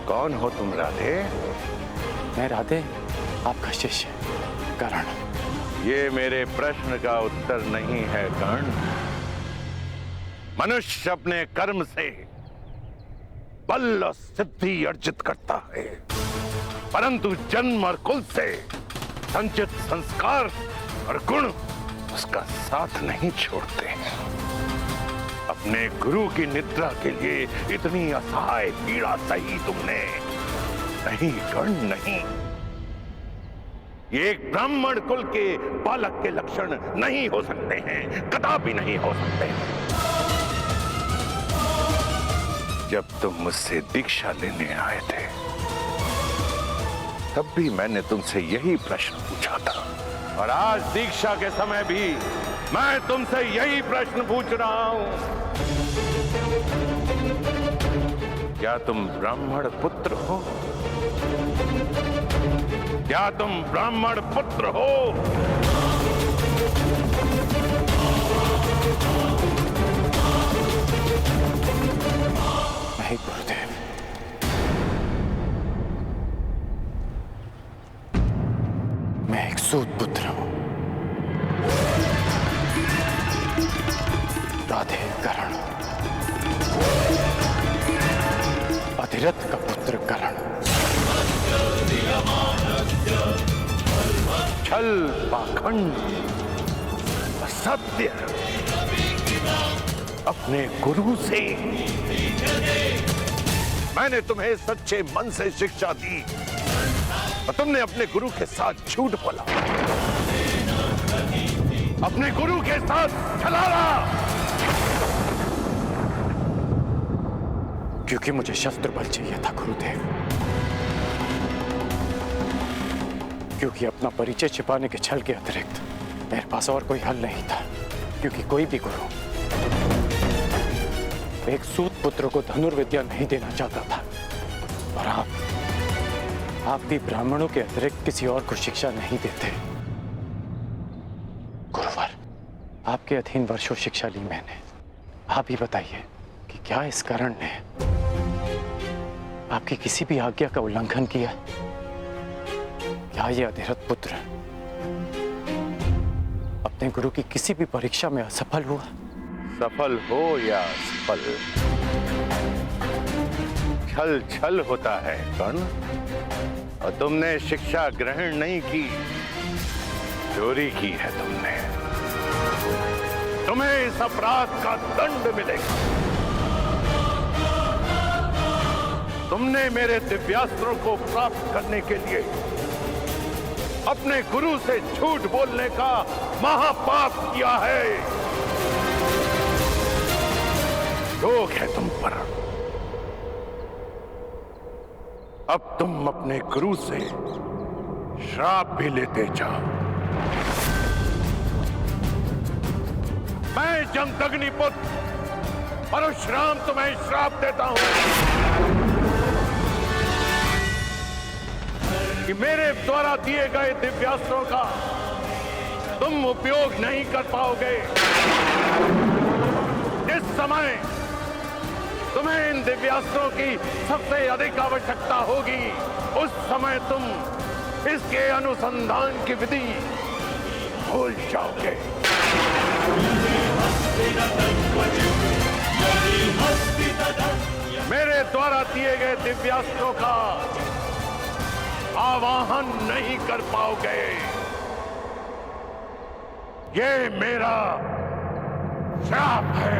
कौन हो तुम राधे? मैं राधे आपका शिष्य कर्ण। ये मेरे प्रश्न का उत्तर नहीं है कर्ण। मनुष्य अपने कर्म से बल और सिद्धि अर्जित करता है, परंतु जन्म और कुल से संचित संस्कार और गुण उसका साथ नहीं छोड़ते हैं। अपने गुरु की निद्रा के लिए इतनी असहाय पीड़ा सही तुमने? नहीं कर्ण, नहीं। ये एक ब्राह्मण कुल के बालक के लक्षण नहीं हो सकते हैं, कदापि नहीं हो सकते हैं। जब तुम मुझसे दीक्षा लेने आए थे, तब भी मैंने तुमसे यही प्रश्न पूछा था, और आज दीक्षा के समय भी मैं तुमसे यही प्रश्न पूछ रहा हूं। क्या तुम ब्राह्मण पुत्र हो? क्या तुम ब्राह्मण पुत्र हो? नहीं गुरुदेव, मैं एक सूत पुत्र हूं। राधे कर्ण, अधिरथ का पुत्र कर्ण। छल, पाखंड, असत्य अपने गुरु से। मैंने तुम्हें सच्चे मन से शिक्षा दी और तुमने अपने गुरु के साथ झूठ बोला, अपने गुरु के साथ छलावा। क्योंकि मुझे शस्त्र बल चाहिए था गुरुदेव, क्योंकि अपना परिचय छिपाने के छल के अतिरिक्त मेरे पास और कोई हल नहीं था। क्योंकि कोई भी गुरु एक सूत पुत्र को धनुर्विद्या नहीं देना चाहता था, और आप भी ब्राह्मणों के अतिरिक्त किसी और को शिक्षा नहीं देते। गुरुवर, आपके अधीन वर्षों शिक्षा ली मैंने। आप ही बताइए कि क्या इस कर्ण ने आपकी किसी भी आज्ञा का उल्लंघन किया? क्या ये अधिरथ पुत्र अपने गुरु की किसी भी परीक्षा में असफल हुआ? सफल हो या असफल, छल छल होता है कर्ण। और तुमने शिक्षा ग्रहण नहीं की, चोरी की है तुमने। तुम्हें इस अपराध का दंड मिलेगा। तुमने मेरे दिव्यास्त्रों को प्राप्त करने के लिए अपने गुरु से झूठ बोलने का महापाप किया है। रोक है तुम पर। अब तुम अपने गुरु से श्राप भी लेते जाओ। मैं जमदग्निपुत्र परशुराम तुम्हें श्राप देता हूं कि मेरे द्वारा दिए गए दिव्यास्त्रों का तुम उपयोग नहीं कर पाओगे। इस समय तुम्हें इन दिव्यास्त्रों की सबसे अधिक आवश्यकता होगी। उस समय तुम इसके अनुसंधान की विधि भूल जाओगे। मेरे द्वारा दिए गए दिव्यास्त्रों का आवाहन नहीं कर पाओगे। ये मेरा श्राप है।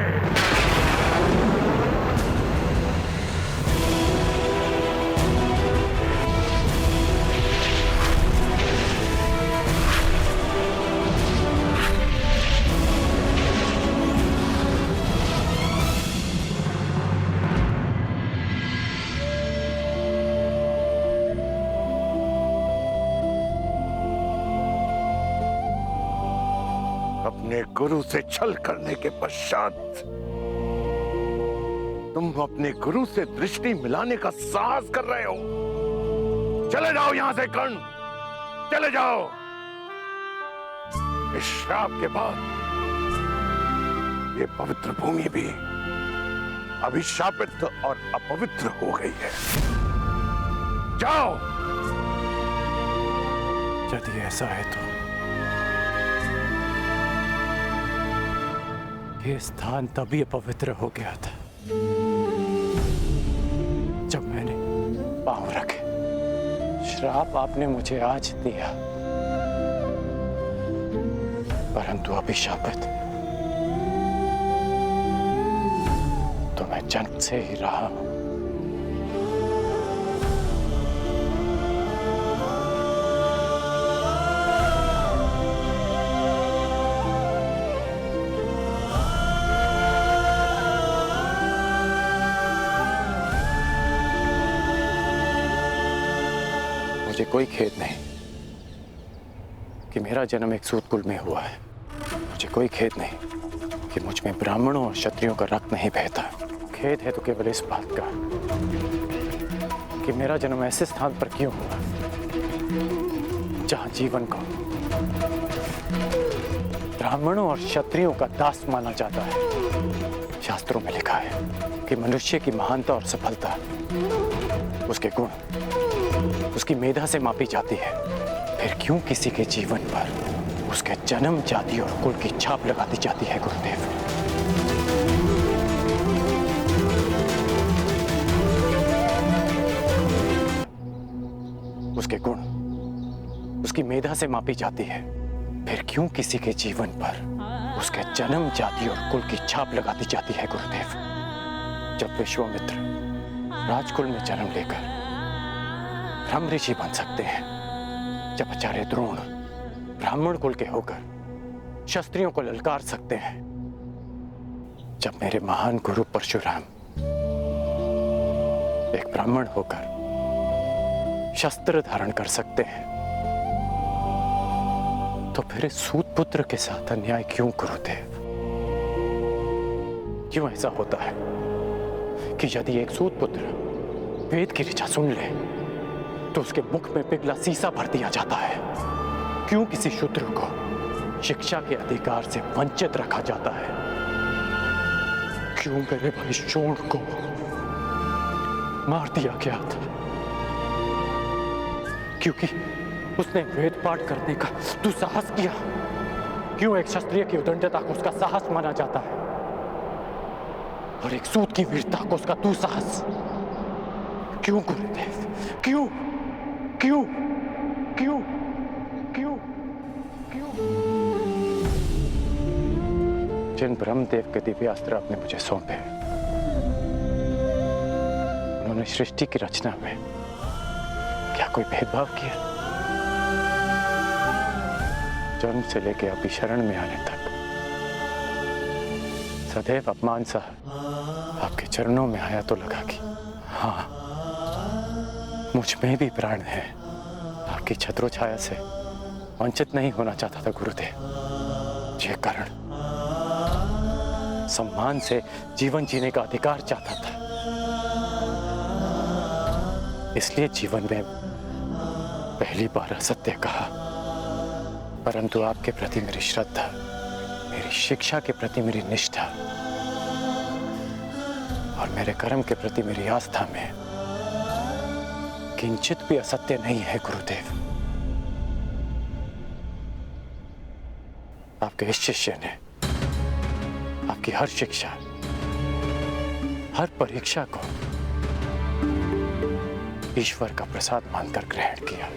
अपने गुरु से छल करने के पश्चात तुम अपने गुरु से दृष्टि मिलाने का साहस कर रहे हो। चले जाओ यहां से कर्ण, चले जाओ। इस श्राप के बाद ये पवित्र भूमि भी अभिशापित और अपवित्र हो गई है। जाओ। यदि ऐसा है तो ये स्थान तभी अपवित्र हो गया था जब मैंने पांव रखे। श्राप आपने मुझे आज दिया, परंतु अभिशापित तो मैं जन्म से ही रहा हूं। मुझे कोई खेद नहीं कि मेरा जन्म एक सूतकुल में हुआ है। मुझे कोई खेद नहीं कि मुझ में ब्राह्मणों और क्षत्रियों का रक्त नहीं बहता। खेद है तो केवल इस बात का कि मेरा जन्म ऐसे स्थान पर क्यों हुआ जहां जीवन को ब्राह्मणों और क्षत्रियों का दास माना जाता है। शास्त्रों में लिखा है कि मनुष्य की महानता और सफलता उसके गुण, उसकी मेधा से मापी जाती है। फिर क्यों किसी के जीवन पर उसके जन्म, जाति और कुल की छाप लगा दी जाती है गुरुदेव? उसके गुण, उसकी मेधा से मापी जाती है। फिर क्यों किसी के जीवन पर उसके जन्म, जाति और कुल की छाप लगा दी जाती है गुरुदेव? जब विश्वामित्र राजकुल में जन्म लेकर ब्रह्म ऋषि बन सकते हैं, जब आचार्य द्रोण ब्राह्मण कुल के होकर क्षत्रियों को ललकार सकते हैं, जब मेरे महान गुरु परशुराम एक ब्राह्मण होकर शस्त्र धारण कर सकते हैं, तो फिर इस सूत पुत्र के साथ अन्याय क्यों गुरुदेव? क्यों ऐसा होता है कि यदि एक सूत पुत्र वेद की ऋचा सुन ले तो उसके मुख में पिघला सीसा भर दिया जाता है? क्यों किसी शूद्र को शिक्षा के अधिकार से वंचित रखा जाता है? क्यों मेरे भाई शोण को मार दिया गया था? क्योंकि उसने वेद पाठ करने का दुस्साहस किया। क्यों एक क्षत्रिय की उदंडता को उसका साहस माना जाता है और एक सूत की वीरता को उसका दुस्साहस? क्यों गुरुदेव? क्यों क्यों क्यों क्यों क्यों? जिन ब्रह्मदेव के दिव्यास्त्र आपने मुझे सौंपे, उन्होंने सृष्टि की रचना में क्या कोई भेदभाव किया? जन्म से लेके अभी शरण में आने तक सदैव अपमान सा आपके चरणों में आया तो लगा कि हाँ, मुझ में भी प्राण है। आपकी छत्रो छाया से वंचित नहीं होना चाहता था गुरुदेव। ये कारण सम्मान से जीवन जीने का अधिकार चाहता था। इसलिए जीवन में पहली बार असत्य कहा, परंतु आपके प्रति मेरी श्रद्धा, मेरी शिक्षा के प्रति मेरी निष्ठा और मेरे कर्म के प्रति मेरी आस्था में किंचित भी असत्य नहीं है गुरुदेव। आपके इस शिष्य ने आपकी हर शिक्षा, हर परीक्षा को ईश्वर का प्रसाद मानकर ग्रहण किया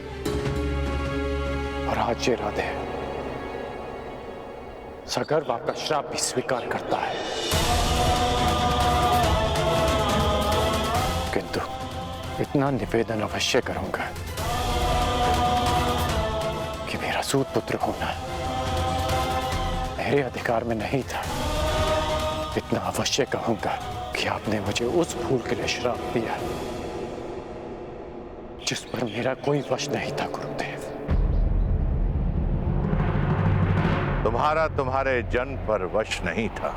और आज ये राधे सगर्व आपका श्राप भी स्वीकार करता है। किंतु इतना निवेदन अवश्य करूंगा कि मेरा सूत पुत्र होना मेरे अधिकार में नहीं था। इतना अवश्य कहूंगा कि आपने मुझे उस भूल के लिए श्राप दिया जिस पर मेरा कोई वश नहीं था गुरुदेव। तुम्हारा तुम्हारे जन्म पर वश नहीं था,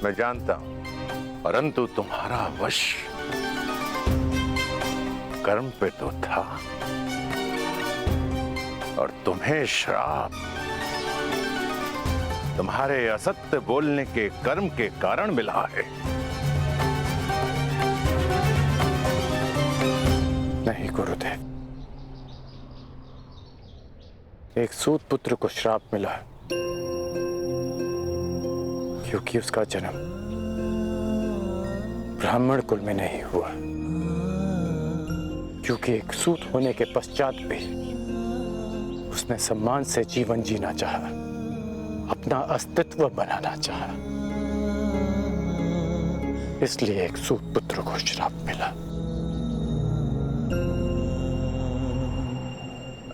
मैं जानता हूं, परंतु तुम्हारा वश कर्म पे तो था और तुम्हें श्राप तुम्हारे असत्य बोलने के कर्म के कारण मिला है। एक सूत पुत्र को श्राप मिला क्योंकि उसका जन्म ब्राह्मण कुल में नहीं हुआ, क्योंकि एक सूत होने के पश्चात भी उसने सम्मान से जीवन जीना चाहा, अपना अस्तित्व बनाना चाहा, इसलिए एक सूत पुत्र को श्राप मिला।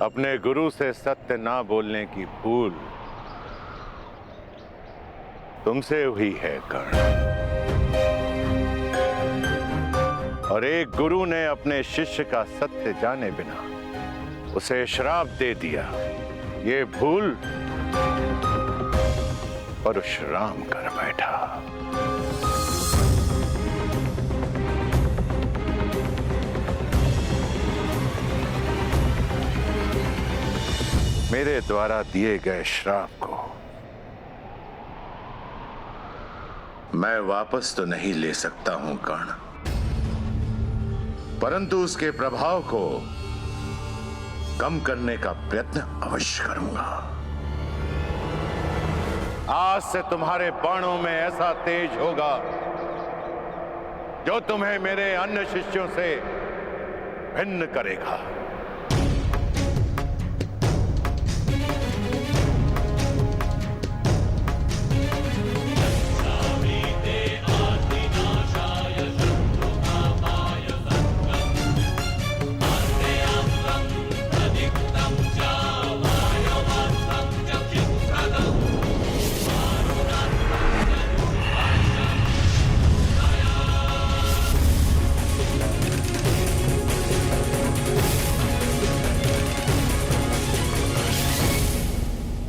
अपने गुरु से सत्य ना बोलने की भूल तुमसे हुई है कर्ण। और एक गुरु ने अपने शिष्य का सत्य जाने बिना उसे श्राप दे दिया। ये भूल परशुराम कर बैठा। मेरे द्वारा दिए गए श्राप को मैं वापस तो नहीं ले सकता हूं कर्ण, परंतु उसके प्रभाव को कम करने का प्रयत्न अवश्य करूंगा। आज से तुम्हारे बाणों में ऐसा तेज होगा जो तुम्हें मेरे अन्य शिष्यों से भिन्न करेगा।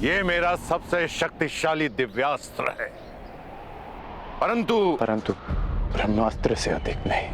ये मेरा सबसे शक्तिशाली दिव्यास्त्र है, परंतु ब्रह्मास्त्र से अधिक नहीं।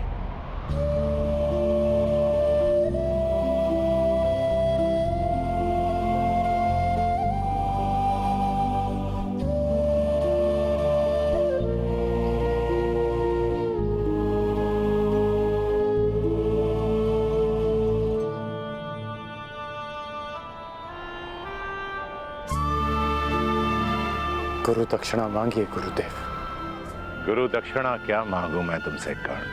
गुरु दक्षिणा मांगिए गुरुदेव। गुरु दक्षिणा क्या मांगू मैं तुमसे कर्ण?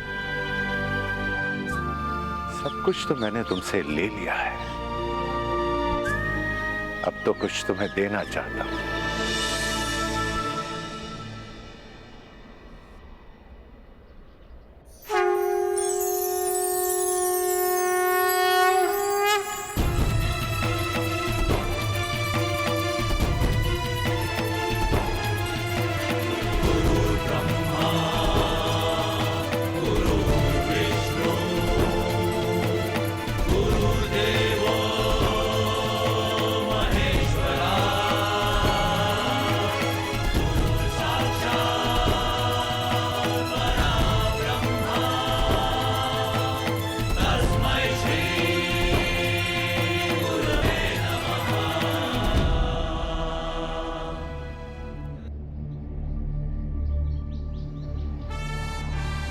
सब कुछ तो मैंने तुमसे ले लिया है, अब तो कुछ तुम्हें देना चाहता हूं।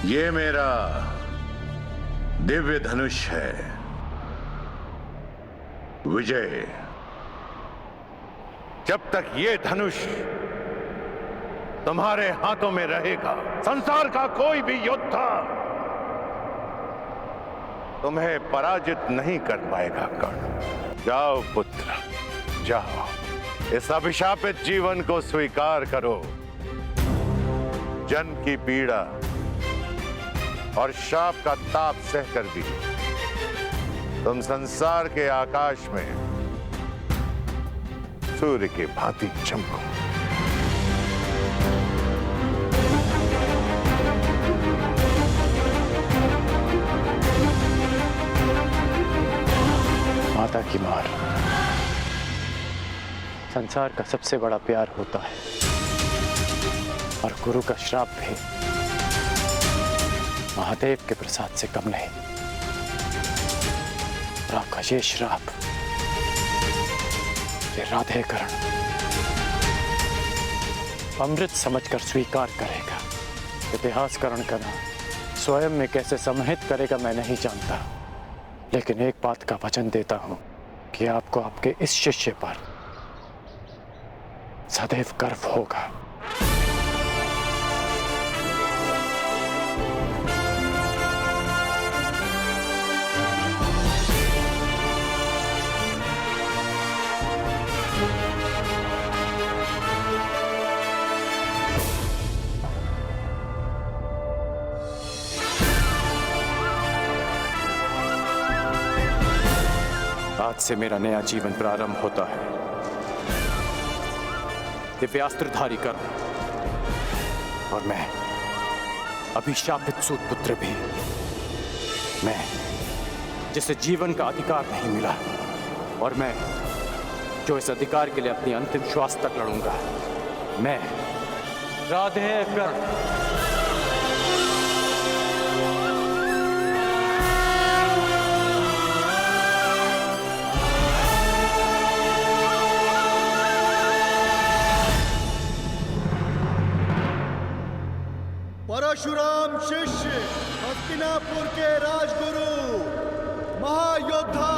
ये मेरा दिव्य धनुष है विजय। जब तक ये धनुष तुम्हारे हाथों में रहेगा, संसार का कोई भी योद्धा तुम्हें पराजित नहीं कर पाएगा कर्ण। जाओ पुत्र, जाओ, इस अभिशापित जीवन को स्वीकार करो। जन्म की पीड़ा और शाप का ताप सहकर भी तुम संसार के आकाश में सूर्य की भांति चमको। माता की मार संसार का सबसे बड़ा प्यार होता है, और गुरु का श्राप भी महादेव के प्रसाद से कम नहीं। और आपका ये श्राप, ये राधेकरण अमृत समझकर स्वीकार करेगा। इतिहासकरण करना स्वयं में कैसे समाहित करेगा मैं नहीं जानता, लेकिन एक बात का वचन देता हूं कि आपको आपके इस शिष्य पर सदैव गर्व होगा। आज से मेरा नया जीवन प्रारंभ होता है। दिव्यास्त्रधारी कर्म, और मैं अभिशापित सूत पुत्र भी, मैं जिसे जीवन का अधिकार नहीं मिला, और मैं जो इस अधिकार के लिए अपनी अंतिम श्वास तक लड़ूंगा, मैं राधे कर्ण। परशुराम शिष्य, हस्तिनापुर के राजगुरु, महायोद्धा,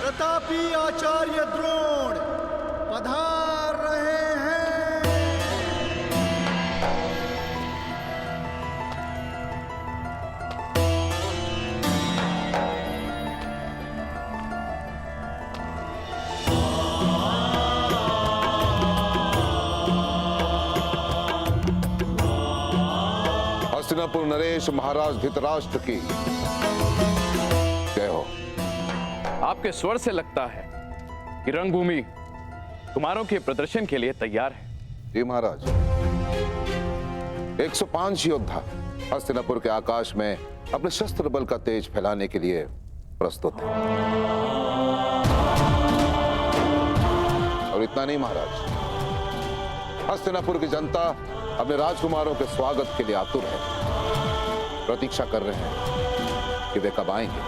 प्रतापी आचार्य द्रोण पधार रहे हैं। हस्तिनापुर नरेश महाराज धृतराष्ट्र की जय हो। आपके स्वर से लगता है कि रंगभूमि कुमारों के प्रदर्शन के लिए तैयार है। जी महाराज, 105 योद्धा हस्तिनापुर के आकाश में अपने शस्त्र बल का तेज फैलाने के लिए प्रस्तुत है। और इतना नहीं महाराज, हस्तिनापुर की जनता अपने राजकुमारों के स्वागत के लिए आतुर है, प्रतीक्षा कर रहे हैं कि वे कब आएंगे।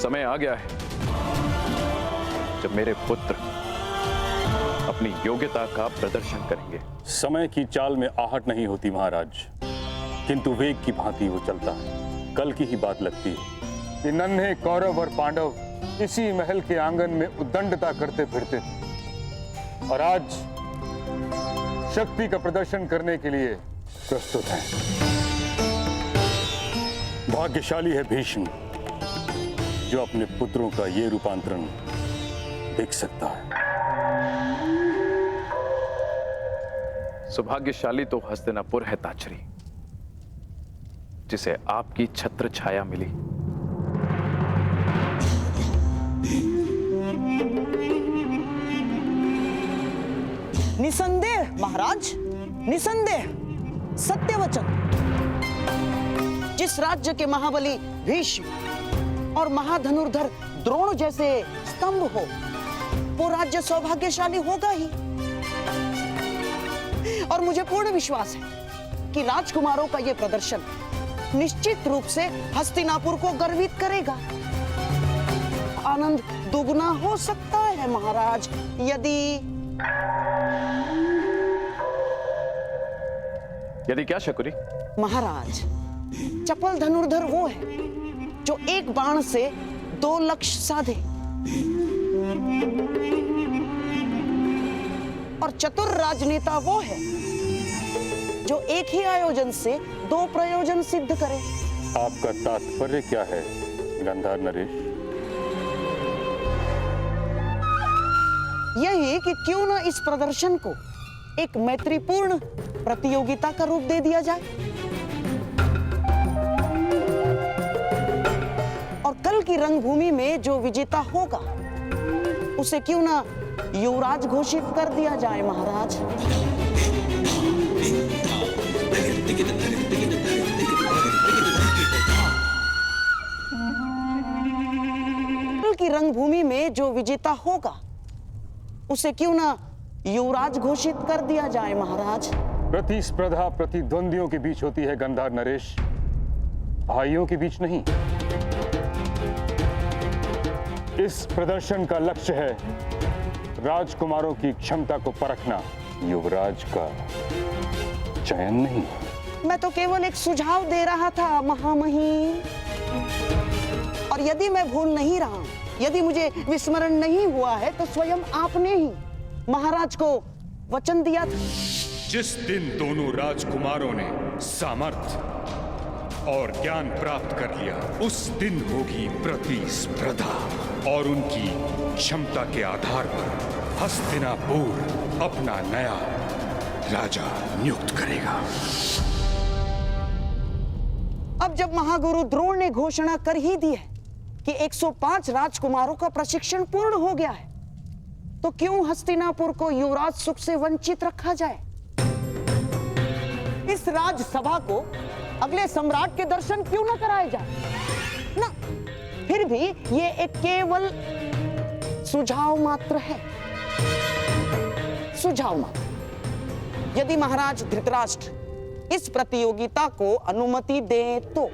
समय आ गया है जब मेरे पुत्र अपनी योग्यता का प्रदर्शन करेंगे। समय की चाल में आहट नहीं होती महाराज, किंतु वेग की भांति वो चलता है। कल की ही बात लगती है कि नन्हे कौरव और पांडव इसी महल के आंगन में उद्दंडता करते फिरते थे, और आज शक्ति का प्रदर्शन करने के लिए प्रस्तुत हैं। भाग्यशाली है भीष्म जो अपने पुत्रों का ये रूपांतरण देख सकता है। सौभाग्यशाली तो हस्तिनापुर है ताचरी, जिसे आपकी छत्र छाया मिली। निसंदेह महाराज, निसंदेह, सत्य वचन। जिस राज्य के महाबली भीष्म और महाधनुर्धर द्रोण जैसे स्तंभ हो, वो राज्य सौभाग्यशाली होगा ही। और मुझे पूर्ण विश्वास है कि राजकुमारों का ये प्रदर्शन निश्चित रूप से हस्तिनापुर को गर्वित करेगा। आनंद दुगना हो सकता है महाराज, यदि क्या शकुरी? महाराज, चपल धनुर्धर वो है जो एक बाण से 2 लक्ष्य साधे, और चतुर राजनेता वो है जो एक ही आयोजन से 2 प्रयोजन सिद्ध करे। आपका तात्पर्य क्या है गंधार नरेश? यही कि क्यों न इस प्रदर्शन को एक मैत्रीपूर्ण प्रतियोगिता का रूप दे दिया जाए, और कल की रंगभूमि में जो विजेता होगा उसे क्यों न युवराज घोषित कर दिया जाए महाराज। कल की रंगभूमि में जो विजेता होगा उसे क्यों न युवराज घोषित कर दिया जाए महाराज। प्रतिस्पर्धा प्रतिद्वंदियों के बीच होती है गंधार नरेश, भाइयों के बीच नहीं। इस प्रदर्शन का लक्ष्य है राजकुमारों की क्षमता को परखना, युवराज का चयन नहीं। मैं तो केवल एक सुझाव दे रहा था महामहिम, और और यदि मैं भूल नहीं रहा हूं, यदि मुझे विस्मरण नहीं हुआ है, तो स्वयं आपने ही महाराज को वचन दिया था। जिस दिन दोनों राजकुमारों ने सामर्थ्य और ज्ञान प्राप्त कर लिया, उस दिन होगी प्रतिस्पर्धा और उनकी क्षमता के आधार पर हस्तिनापुर अपना नया राजा नियुक्त करेगा। अब जब महागुरु द्रोण ने घोषणा कर ही दी है कि 105 राजकुमारों का प्रशिक्षण पूर्ण हो गया है, तो क्यों हस्तिनापुर को युवराज सुख से वंचित रखा जाए? इस राजसभा को अगले सम्राट के दर्शन क्यों न कराए जाए ना? फिर भी ये एक केवल सुझाव मात्र है, सुझाव मात्र। यदि महाराज धृतराष्ट्र इस प्रतियोगिता को अनुमति दे तो।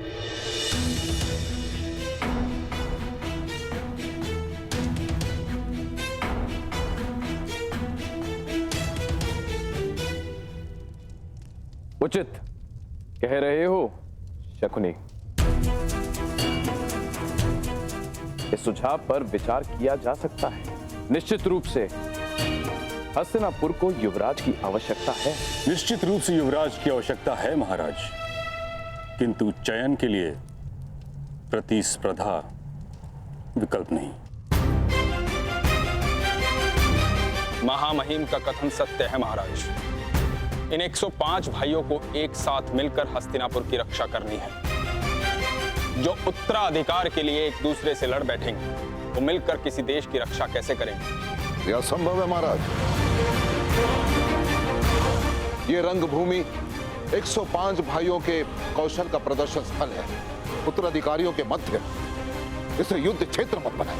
उचित कह रहे हो शकुनी। इस सुझाव पर विचार किया जा सकता है। निश्चित रूप से हस्तिनापुर को युवराज की आवश्यकता है। निश्चित रूप से युवराज की आवश्यकता है महाराज, किंतु चयन के लिए प्रतिस्पर्धा विकल्प नहीं। महामहिम का कथन सत्य है महाराज। इन 105 भाइयों को एक साथ मिलकर हस्तिनापुर की रक्षा करनी है। जो उत्तराधिकार के लिए एक दूसरे से लड़ बैठेंगे, वो मिलकर किसी देश की रक्षा कैसे करेंगे? यह असंभव है महाराज। ये रंगभूमि 105 भाइयों के कौशल का प्रदर्शन स्थल है, उत्तराधिकारियों के मध्य। इसे युद्ध क्षेत्र मत बनाए।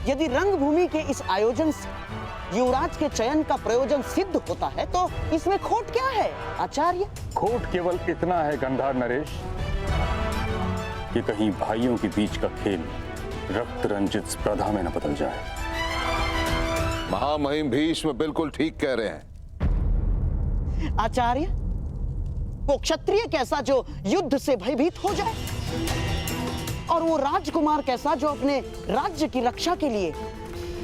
यदि रंगभूमि के इस आयोजन से युवराज के चयन का प्रयोजन सिद्ध होता है, तो इसमें खोट क्या है आचार्य? खोट केवल इतना है गंधार नरेश कि कहीं भाइयों के बीच का खेल रक्त रंजित स्पर्धा में न बदल जाए। महामहिम भीष्म बिल्कुल ठीक कह रहे हैं। आचार्य, वो क्षत्रिय कैसा जो युद्ध से भयभीत हो जाए, और वो राजकुमार कैसा जो अपने राज्य की रक्षा के लिए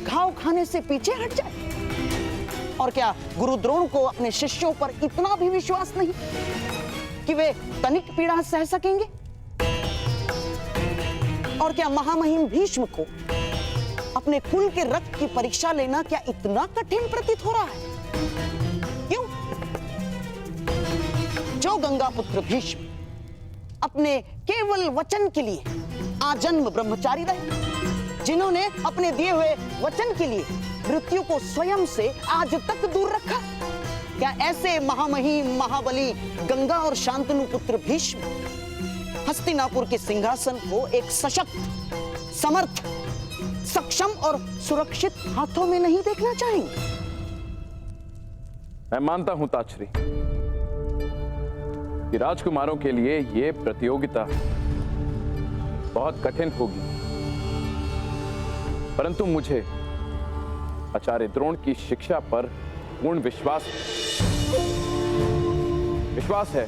घाव खाने से पीछे हट जाए? और क्या गुरु द्रोण को अपने शिष्यों पर इतना भी विश्वास नहीं कि वे तनिक पीड़ा सह सकेंगे? और क्या महामहिम भीष्म को अपने कुल के रक्त की परीक्षा लेना क्या इतना कठिन प्रतीत हो रहा है? क्यों? जो गंगा पुत्र भीष्म अपने केवल वचन के लिए आजन्म ब्रह्मचारी रहे, जिन्होंने अपने दिए हुए वचन के लिए मृत्यु को स्वयं से आज तक दूर रखा, क्या ऐसे महामहिम महाबली गंगा और शांतनु पुत्र भीष्म हस्तिनापुर के सिंहासन को एक सशक्त, समर्थ, सक्षम और सुरक्षित हाथों में नहीं देखना चाहेंगे? मैं मानता हूं ताक्षरी कि राजकुमारों के लिए यह प्रतियोगिता बहुत कठिन होगी, परंतु मुझे आचार्य द्रोण की शिक्षा पर पूर्ण विश्वास है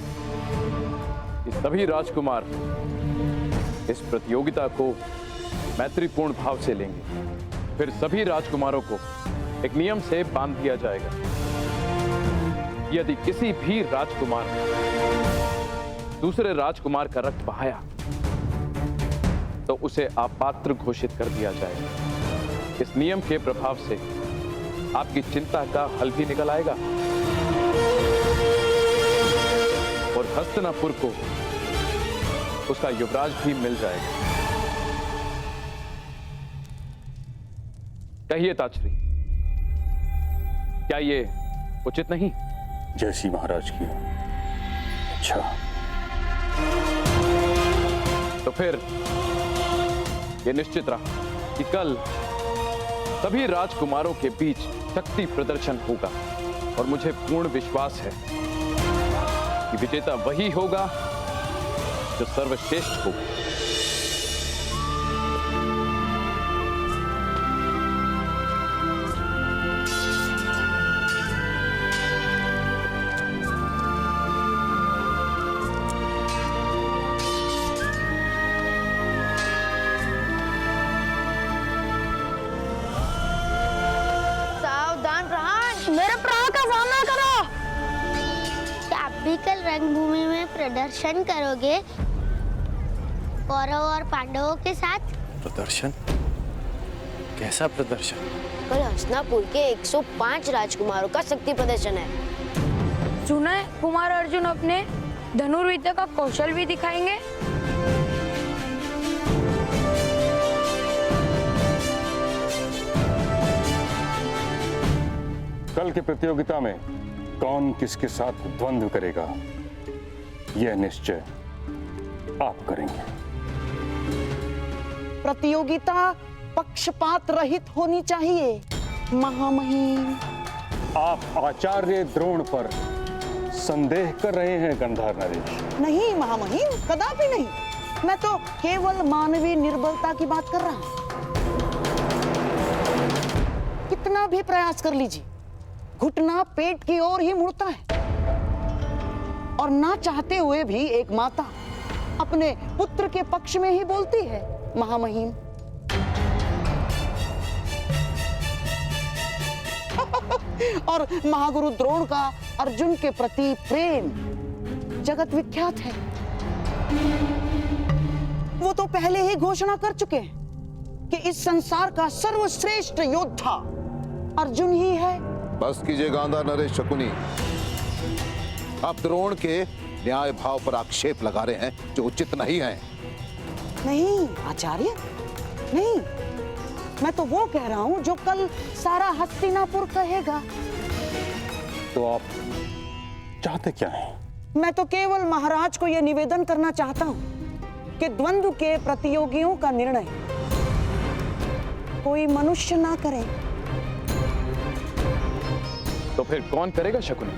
कि सभी राजकुमार इस प्रतियोगिता को मैत्रीपूर्ण भाव से लेंगे। फिर सभी राजकुमारों को एक नियम से बांध दिया जाएगा। यदि किसी भी राजकुमार ने दूसरे राजकुमार का रक्त बहाया, तो उसे अपात्र घोषित कर दिया जाएगा। इस नियम के प्रभाव से आपकी चिंता का हल भी निकल आएगा और हस्तिनापुर को उसका युवराज भी मिल जाएगा। कहिए ताक्षरी, क्या ये उचित नहीं? जैसी महाराज की। अच्छा, तो फिर यह निश्चित रहा कि कल सभी राजकुमारों के बीच शक्ति प्रदर्शन होगा और मुझे पूर्ण विश्वास है कि विजेता वही होगा जो सर्वश्रेष्ठ होगा। कल रंगभूमि में प्रदर्शन करोगे कौरव और पांडवों के साथ? प्रदर्शन? कैसा प्रदर्शन? कल हस्तिनापुर के 105 राजकुमारों का शक्ति प्रदर्शन है। सुना है कुमार अर्जुन अपने धनुर्विद्या का कौशल भी दिखाएंगे। कल की प्रतियोगिता में कौन किसके साथ द्वंद्व करेगा, यह निश्चय आप करेंगे। प्रतियोगिता पक्षपात रहित होनी चाहिए महामहिम। आप आचार्य द्रोण पर संदेह कर रहे हैं गंधार नरेश। नहीं महामहिम, कदापि नहीं। मैं तो केवल मानवीय निर्बलता की बात कर रहा हूं। कितना भी प्रयास कर लीजिए, घुटना पेट की ओर ही मुड़ता है। और ना चाहते हुए भी एक माता अपने पुत्र के पक्ष में ही बोलती है महामहिम। और महागुरु द्रोण का अर्जुन के प्रति प्रेम जगत विख्यात है। वो तो पहले ही घोषणा कर चुके हैं कि इस संसार का सर्वश्रेष्ठ योद्धा अर्जुन ही है। बस कीजिए गांधार नरेश शकुनी। आप द्रोण के न्याय भाव पर आक्षेप लगा रहे हैं जो उचित नहीं है। नहीं आचार्य, नहीं। मैं तो वो कह रहा हूं जो कल सारा हस्तिनापुर कहेगा। तो आप चाहते क्या हैं? मैं तो केवल महाराज को यह निवेदन करना चाहता हूं कि द्वंद्व के प्रतियोगियों का निर्णय कोई मनुष्य ना करे। तो फिर कौन करेगा शकुनी?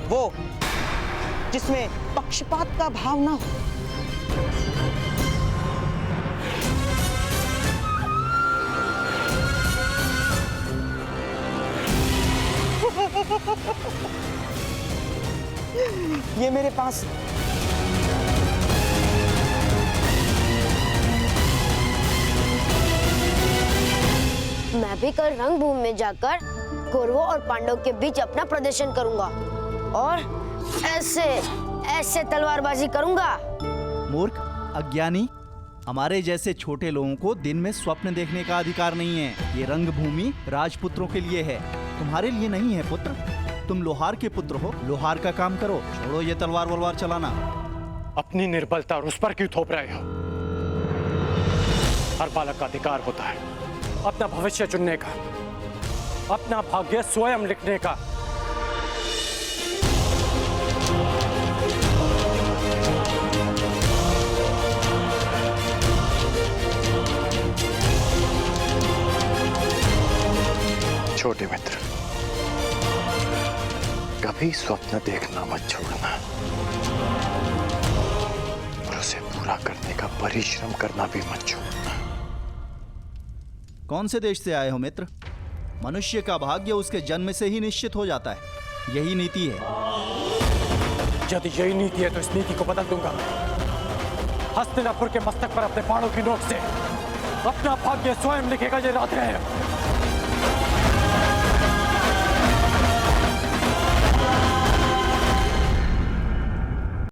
वो जिसमें पक्षपात का भाव ना हो। ये मेरे पास मैं भी कल रंगभूमि में जाकर कौरवों और पांडवों के बीच अपना प्रदर्शन करूंगा और ऐसे तलवारबाजी करूंगा। मूर्ख, अज्ञानी, हमारे जैसे छोटे लोगों को दिन में स्वप्न देखने का अधिकार नहीं है। ये रंगभूमि राजपुत्रों के लिए है, तुम्हारे लिए नहीं है पुत्र। तुम लोहार के पुत्र हो, लोहार का काम करो, छोड़ो ये तलवार वलवार चलाना। अपनी निर्बलता और उस पर क्यों थोप रहे हो? हर बालक का अधिकार होता है अपना भविष्य चुनने का, अपना भाग्य स्वयं लिखने का। छोटे मित्र, कभी स्वप्न देखना मत छोड़ना और उसे पूरा करने का परिश्रम करना भी मत छोड़ना। कौन से देश से आए हो मित्र? मनुष्य का भाग्य उसके जन्म से ही निश्चित हो जाता है, यही नीति है। यदि यही नीति है तो इस नीति को बदल दूंगा। हस्तिनापुर के मस्तक पर अपने बाणों की नोक से अपना भाग्य स्वयं लिखेगा ये राधे है।